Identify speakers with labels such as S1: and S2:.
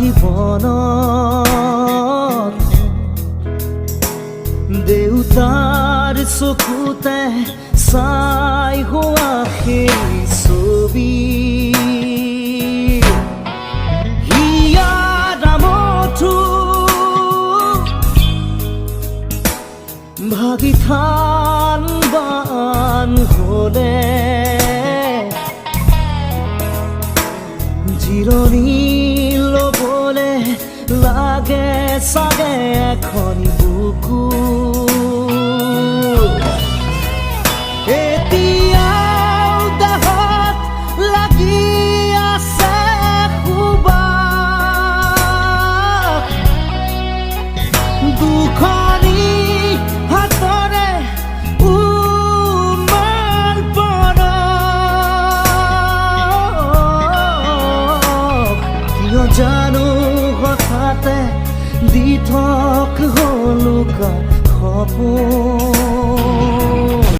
S1: জীৱনত দেউতাৰ চকুতে চাই হোৱা সেই ছবি ভাগি থান বান হলে জিৰণি ল'বলে লাগে চাগে এখন বুকু এতিয়াও দেহত লাগি আছে সুবাস দুখনি হাতৰে উমাল পৰক কিয় জানো হঠাতে দি থক হলুকা সপোন